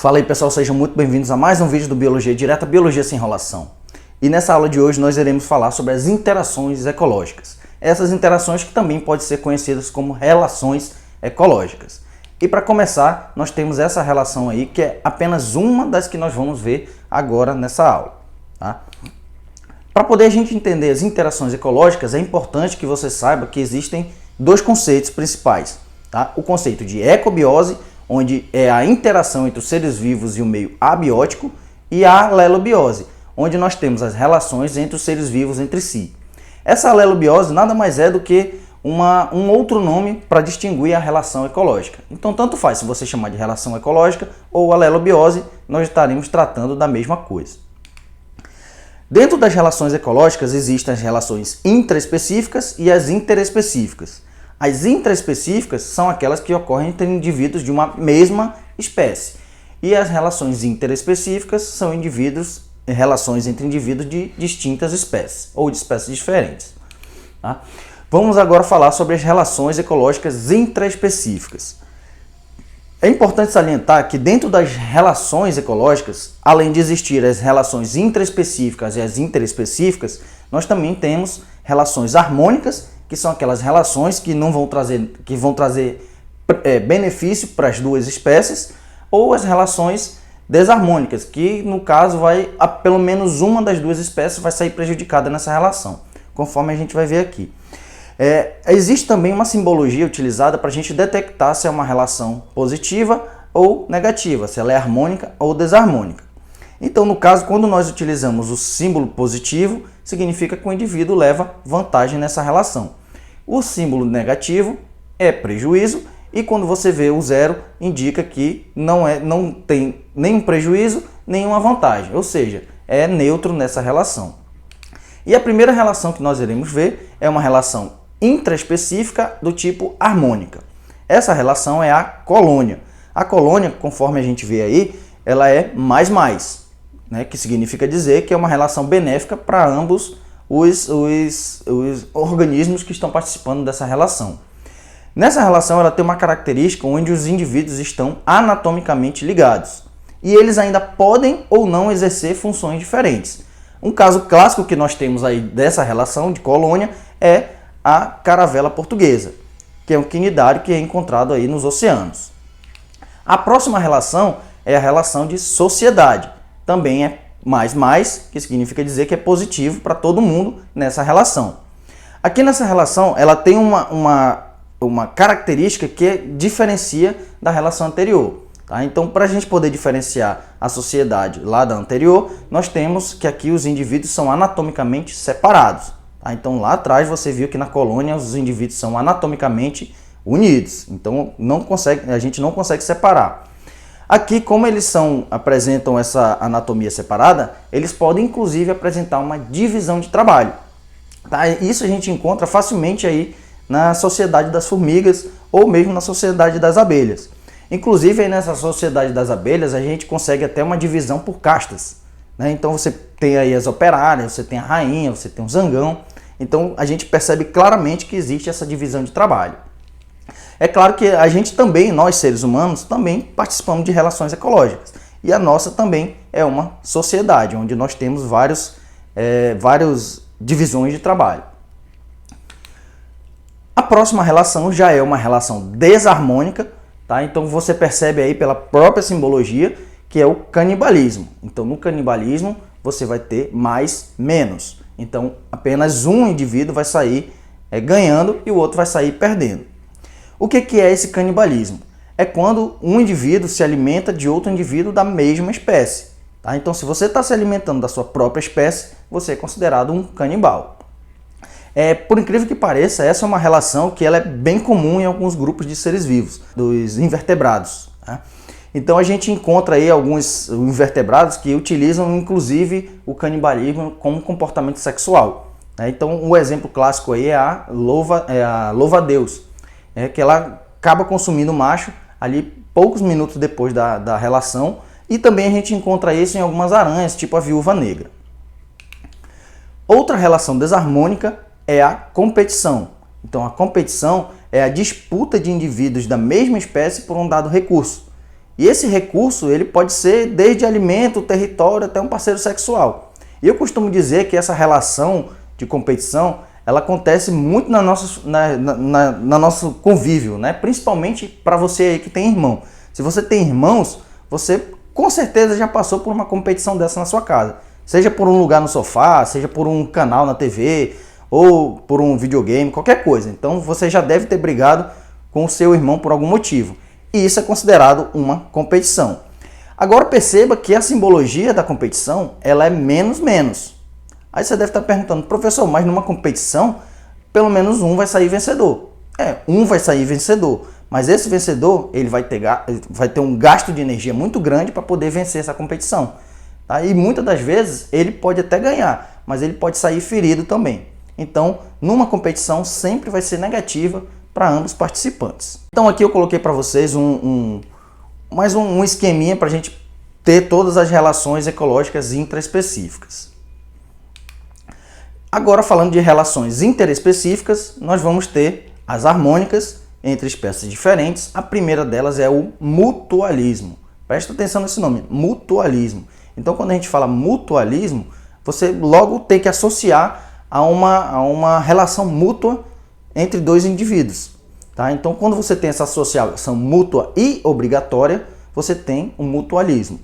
Fala aí pessoal, sejam muito bem-vindos a mais um vídeo do Biologia Direta, Biologia Sem Enrolação. E nessa aula de hoje nós iremos falar sobre as interações ecológicas. Essas interações que também podem ser conhecidas como relações ecológicas. E para começar, nós temos essa relação aí, que é apenas uma das que nós vamos ver agora nessa aula. Tá? Para poder a gente entender as interações ecológicas, é importante que você saiba que existem dois conceitos principais. Tá? O conceito de ecobiose, onde é a interação entre os seres vivos e o meio abiótico, e a alelobiose, onde nós temos as relações entre os seres vivos entre si. Essa alelobiose nada mais é do que um outro nome para distinguir a relação ecológica. Então, tanto faz se você chamar de relação ecológica ou alelobiose, nós estaremos tratando da mesma coisa. Dentro das relações ecológicas existem as relações intraespecíficas e as interespecíficas. As intraespecíficas são aquelas que ocorrem entre indivíduos de uma mesma espécie. E as relações interespecíficas são relações entre indivíduos de distintas espécies ou de espécies diferentes. Tá? Vamos agora falar sobre as relações ecológicas intraespecíficas. É importante salientar que dentro das relações ecológicas, além de existir as relações intraespecíficas e as interespecíficas, nós também temos relações harmônicas, que são aquelas relações que vão trazer benefício para as duas espécies, ou as relações desarmônicas, que no caso pelo menos uma das duas espécies vai sair prejudicada nessa relação, conforme a gente vai ver aqui. Existe também uma simbologia utilizada para a gente detectar se é uma relação positiva ou negativa, se ela é harmônica ou desarmônica. Então, no caso, quando nós utilizamos o símbolo positivo, significa que o indivíduo leva vantagem nessa relação. O símbolo negativo é prejuízo, e quando você vê o zero, indica que não tem nenhum prejuízo, nenhuma vantagem, ou seja, é neutro nessa relação. E a primeira relação que nós iremos ver é uma relação intraespecífica do tipo harmônica. Essa relação é a colônia. A colônia, conforme a gente vê aí, ela é mais, né? Que significa dizer que é uma relação benéfica para ambos os organismos que estão participando dessa relação. Nessa relação ela tem uma característica onde os indivíduos estão anatomicamente ligados e eles ainda podem ou não exercer funções diferentes. Um caso clássico que nós temos aí dessa relação de colônia é a caravela portuguesa, que é um quinidário que é encontrado aí nos oceanos. A próxima relação é a relação de sociedade. Também é mais, que significa dizer que é positivo para todo mundo nessa relação. Aqui nessa relação ela tem uma característica que diferencia da relação anterior. Tá? Então, para a gente poder diferenciar a sociedade lá da anterior, nós temos que aqui os indivíduos são anatomicamente separados. Tá? Então, lá atrás você viu que na colônia os indivíduos são anatomicamente unidos. Então, a gente não consegue separar. Aqui, como eles apresentam essa anatomia separada, eles podem inclusive apresentar uma divisão de trabalho. Tá? Isso a gente encontra facilmente aí na sociedade das formigas ou mesmo na sociedade das abelhas. Inclusive, aí nessa sociedade das abelhas, a gente consegue até uma divisão por castas. Né? Então, você tem aí as operárias, você tem a rainha, você tem o zangão. Então, a gente percebe claramente que existe essa divisão de trabalho. É claro que a gente também, nós seres humanos, também participamos de relações ecológicas. E a nossa também é uma sociedade, onde nós temos várias divisões de trabalho. A próxima relação já é uma relação desarmônica. Tá? Então você percebe aí pela própria simbologia que é o canibalismo. Então no canibalismo você vai ter mais, menos. Então apenas um indivíduo vai sair ganhando e o outro vai sair perdendo. O que é esse canibalismo? É quando um indivíduo se alimenta de outro indivíduo da mesma espécie. Tá? Então se você está se alimentando da sua própria espécie, você é considerado um canibal. Por incrível que pareça, essa é uma relação que ela é bem comum em alguns grupos de seres vivos, dos invertebrados. Tá? Então a gente encontra aí alguns invertebrados que utilizam inclusive o canibalismo como comportamento sexual. Tá? Então o exemplo clássico aí é a louva-a-Deus, que ela acaba consumindo o macho ali poucos minutos depois da relação, e também a gente encontra isso em algumas aranhas, tipo a viúva negra. Outra relação desarmônica é a competição. Então a competição é a disputa de indivíduos da mesma espécie por um dado recurso. E esse recurso ele pode ser desde alimento, território, até um parceiro sexual. E eu costumo dizer que essa relação de competição ela acontece muito na nosso convívio, né? Principalmente para você aí que tem irmão. Se você tem irmãos, você com certeza já passou por uma competição dessa na sua casa. Seja por um lugar no sofá, seja por um canal na TV, ou por um videogame, qualquer coisa. Então você já deve ter brigado com o seu irmão por algum motivo. E isso é considerado uma competição. Agora perceba que a simbologia da competição ela é menos. Aí você deve estar perguntando, professor, mas numa competição, pelo menos um vai sair vencedor. Um vai sair vencedor. Mas esse vencedor ele vai ter um gasto de energia muito grande para poder vencer essa competição. Tá? E muitas das vezes ele pode até ganhar, mas ele pode sair ferido também. Então, numa competição sempre vai ser negativa para ambos participantes. Então aqui eu coloquei para vocês mais um esqueminha para a gente ter todas as relações ecológicas intraespecíficas. Agora falando de relações interespecíficas, nós vamos ter as harmônicas entre espécies diferentes. A primeira delas é o mutualismo. Presta atenção nesse nome, mutualismo. Então quando a gente fala mutualismo, você logo tem que associar a uma relação mútua entre dois indivíduos. Tá? Então quando você tem essa associação mútua e obrigatória, você tem o mutualismo,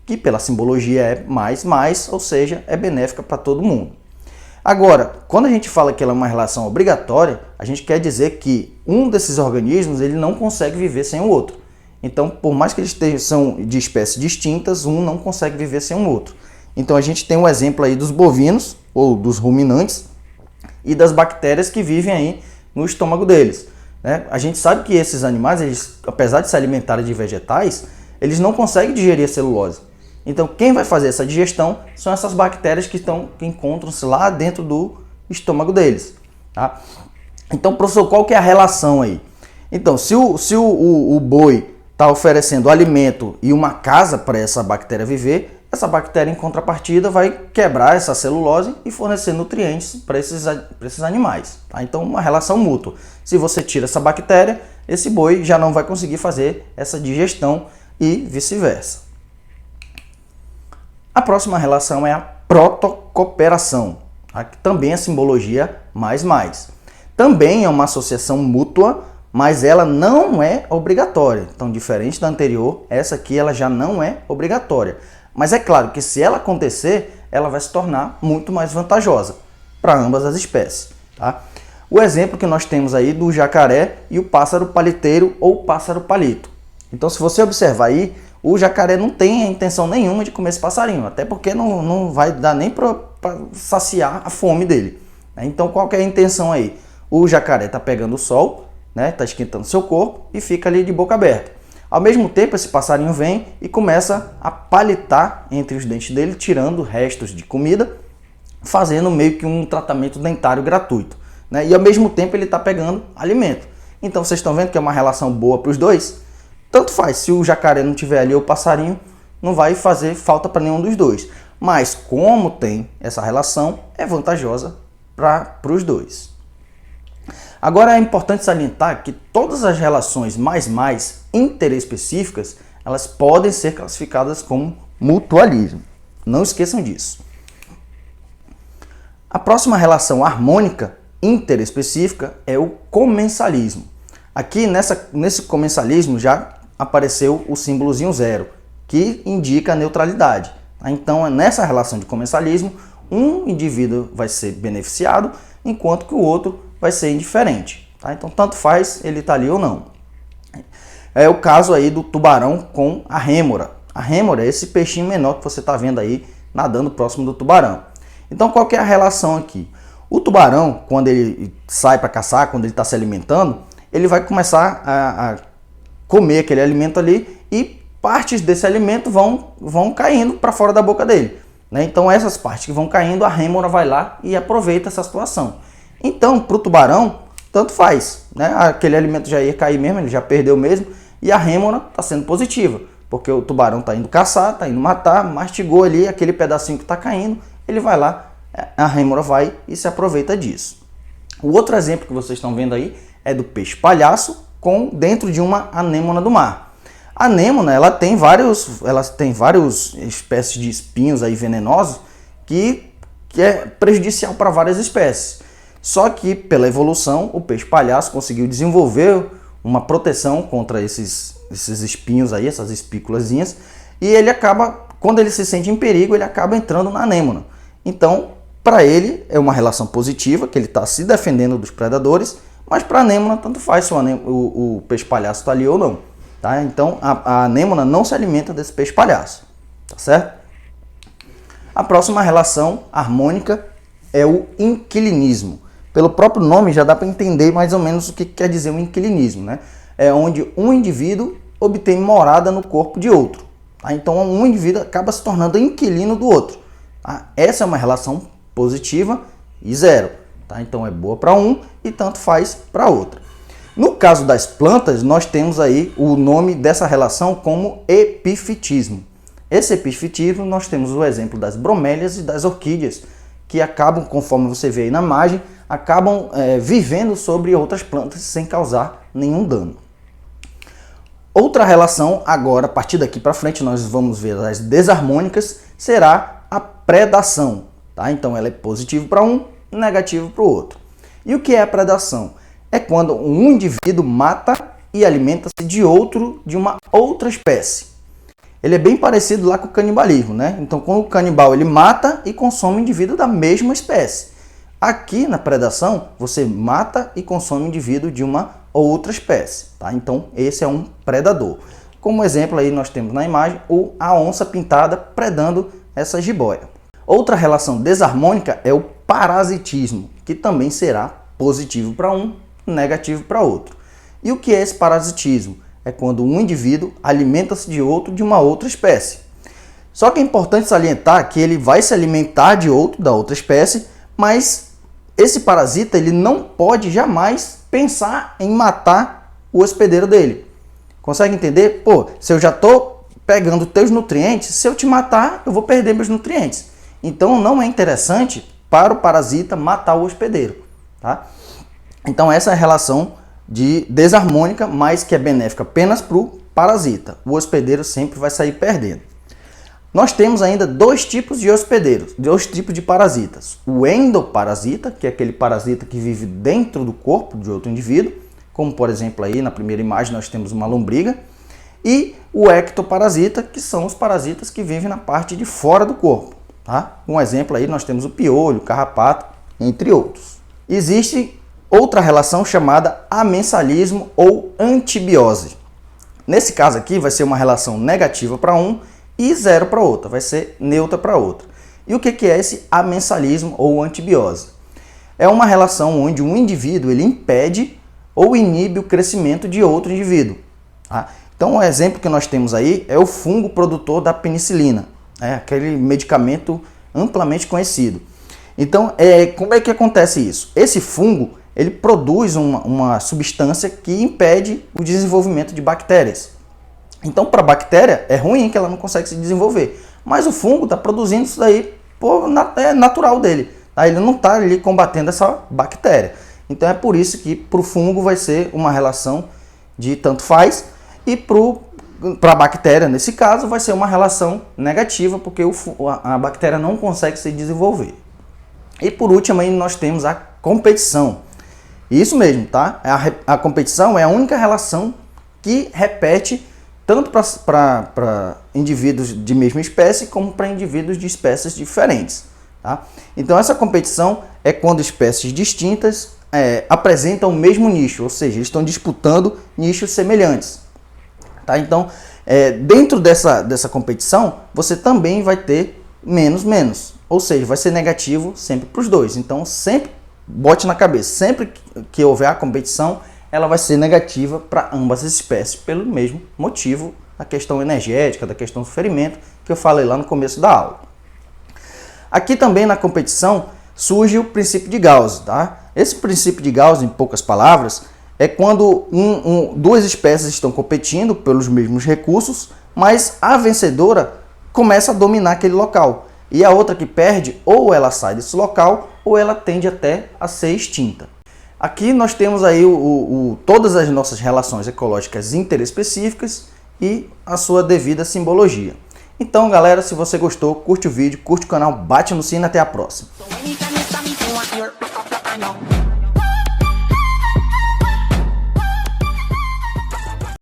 que pela simbologia é mais, ou seja, é benéfica para todo mundo. Agora, quando a gente fala que ela é uma relação obrigatória, a gente quer dizer que um desses organismos ele não consegue viver sem o outro. Então, por mais que eles são de espécies distintas, um não consegue viver sem o outro. Então, a gente tem um exemplo aí dos bovinos, ou dos ruminantes, e das bactérias que vivem aí no estômago deles. Né? A gente sabe que esses animais, eles, apesar de se alimentarem de vegetais, eles não conseguem digerir a celulose. Então, quem vai fazer essa digestão são essas bactérias que encontram-se lá dentro do estômago deles. Tá? Então, professor, qual que é a relação aí? Então, se o boi está oferecendo alimento e uma casa para essa bactéria viver, essa bactéria, em contrapartida, vai quebrar essa celulose e fornecer nutrientes para esses animais. Tá? Então, uma relação mútua. Se você tira essa bactéria, esse boi já não vai conseguir fazer essa digestão e vice-versa. A próxima relação é a protocooperação, tá? Que também é simbologia mais. Também é uma associação mútua, mas ela não é obrigatória. Então, diferente da anterior, essa aqui ela já não é obrigatória. Mas é claro que se ela acontecer, ela vai se tornar muito mais vantajosa para ambas as espécies. Tá? O exemplo que nós temos aí do jacaré e o pássaro paliteiro ou pássaro palito. Então, se você observar aí, o jacaré não tem a intenção nenhuma de comer esse passarinho, até porque não vai dar nem para saciar a fome dele. Então, qual que é a intenção aí? O jacaré está pegando o sol, está esquentando seu corpo e fica ali de boca aberta. Ao mesmo tempo, esse passarinho vem e começa a palitar entre os dentes dele, tirando restos de comida, fazendo meio que um tratamento dentário gratuito. E ao mesmo tempo ele está pegando alimento. Então vocês estão vendo que é uma relação boa para os dois? Tanto faz, se o jacaré não tiver ali ou o passarinho, não vai fazer falta para nenhum dos dois. Mas como tem essa relação, é vantajosa para os dois. Agora é importante salientar que todas as relações mais interespecíficas, elas podem ser classificadas como mutualismo. Não esqueçam disso. A próxima relação harmônica interespecífica é o comensalismo. Aqui nesse comensalismo já apareceu o símbolozinho 0, que indica a neutralidade. Então, nessa relação de comensalismo, um indivíduo vai ser beneficiado, enquanto que o outro vai ser indiferente. Tá? Então, tanto faz ele está ali ou não. É o caso aí do tubarão com a rêmora. A rêmora é esse peixinho menor que você está vendo aí nadando próximo do tubarão. Então, qual que é a relação aqui? O tubarão, quando ele sai para caçar, quando ele está se alimentando, ele vai começar a comer aquele alimento ali e partes desse alimento vão caindo para fora da boca dele. Então essas partes que vão caindo, a rêmora vai lá e aproveita essa situação. Então para o tubarão, tanto faz. Aquele alimento já ia cair mesmo, ele já perdeu mesmo, e a rêmora está sendo positiva, porque o tubarão está indo caçar, está indo matar, mastigou ali aquele pedacinho que está caindo, ele vai lá, a rêmora vai e se aproveita disso. O outro exemplo que vocês estão vendo aí é do peixe palhaço dentro de uma anêmona do mar. A anêmona, ela tem várias espécies de espinhos aí venenosos que é prejudicial para várias espécies. Só que pela evolução, o peixe palhaço conseguiu desenvolver uma proteção contra esses espinhos aí, essas espículazinhas, e ele acaba, quando ele se sente em perigo, ele acaba entrando na anêmona. Então, para ele é uma relação positiva, que ele está se defendendo dos predadores, mas para a anêmona tanto faz se o peixe palhaço está ali ou não. Tá? Então a anêmona não se alimenta desse peixe palhaço. Tá certo? A próxima relação harmônica é o inquilinismo. Pelo próprio nome já dá para entender mais ou menos o que quer dizer o inquilinismo. Né? É onde um indivíduo obtém morada no corpo de outro. Tá? Então um indivíduo acaba se tornando inquilino do outro. Tá? Essa é uma relação positiva e zero. Tá? Então é boa para um e tanto faz para outra. No caso das plantas, nós temos aí o nome dessa relação como epifitismo. Esse epifitismo, nós temos o exemplo das bromélias e das orquídeas, que acabam, conforme você vê aí na imagem, acabam vivendo sobre outras plantas sem causar nenhum dano. Outra relação, agora, a partir daqui para frente, nós vamos ver as desarmônicas, será a predação. Tá? Então ela é positivo para um, negativo para o outro. E o que é a predação? É quando um indivíduo mata e alimenta-se de uma outra espécie. Ele é bem parecido lá com o canibalismo, né? Então, quando o canibal ele mata e consome um indivíduo da mesma espécie. Aqui na predação, você mata e consome um indivíduo de uma outra espécie, tá? Então, esse é um predador. Como exemplo aí nós temos na imagem a onça pintada predando essa jiboia. Outra relação desarmônica é o parasitismo, que também será positivo para um, negativo para outro. E o que é esse parasitismo? É quando um indivíduo alimenta-se de uma outra espécie. Só que é importante salientar que ele vai se alimentar da outra espécie, mas esse parasita ele não pode jamais pensar em matar o hospedeiro dele. Consegue entender? Pô, se eu já estou pegando teus nutrientes, se eu te matar, eu vou perder meus nutrientes. Então não é interessante para o parasita matar o hospedeiro. Tá? Então essa é a relação de desarmônica, mas que é benéfica apenas para o parasita. O hospedeiro sempre vai sair perdendo. Nós temos ainda dois tipos de hospedeiros, dois tipos de parasitas. O endoparasita, que é aquele parasita que vive dentro do corpo de outro indivíduo, como por exemplo aí na primeira imagem nós temos uma lombriga, e o ectoparasita, que são os parasitas que vivem na parte de fora do corpo. Tá? Um exemplo aí nós temos o piolho, o carrapato, entre outros. Existe outra relação chamada amensalismo ou antibiose. Nesse caso aqui vai ser uma relação negativa para um e zero para outra, vai ser neutra para outra. E o que é esse amensalismo ou antibiose? É uma relação onde um indivíduo ele impede ou inibe o crescimento de outro indivíduo. Tá? Então o exemplo que nós temos aí é o fungo produtor da penicilina, aquele medicamento amplamente conhecido. Então como é que acontece isso? Esse fungo ele produz uma substância que impede o desenvolvimento de bactérias. Então, para a bactéria, é ruim que ela não consegue se desenvolver. Mas o fungo está produzindo isso daí, é natural dele. Tá? Ele não está ali combatendo essa bactéria. Então, é por isso que para o fungo vai ser uma relação de tanto faz. E para a bactéria, nesse caso, vai ser uma relação negativa, porque a bactéria não consegue se desenvolver. E por último, aí nós temos a competição. Isso mesmo, tá? A competição é a única relação que repete tanto para indivíduos de mesma espécie como para indivíduos de espécies diferentes. Tá? Então essa competição é quando espécies distintas apresentam o mesmo nicho, ou seja, eles estão disputando nichos semelhantes. Tá? Então dentro dessa competição você também vai ter menos, ou seja, vai ser negativo sempre para os dois. Então sempre bote na cabeça, sempre que houver a competição, ela vai ser negativa para ambas as espécies, pelo mesmo motivo da questão energética, da questão do ferimento, que eu falei lá no começo da aula. Aqui também na competição surge o princípio de Gauss. Tá? Esse princípio de Gauss, em poucas palavras, é quando duas espécies estão competindo pelos mesmos recursos, mas a vencedora começa a dominar aquele local. E a outra que perde, ou ela sai desse local, ou ela tende até a ser extinta. Aqui nós temos aí todas as nossas relações ecológicas interespecíficas e a sua devida simbologia. Então, galera, se você gostou, curte o vídeo, curte o canal, bate no sino e até a próxima.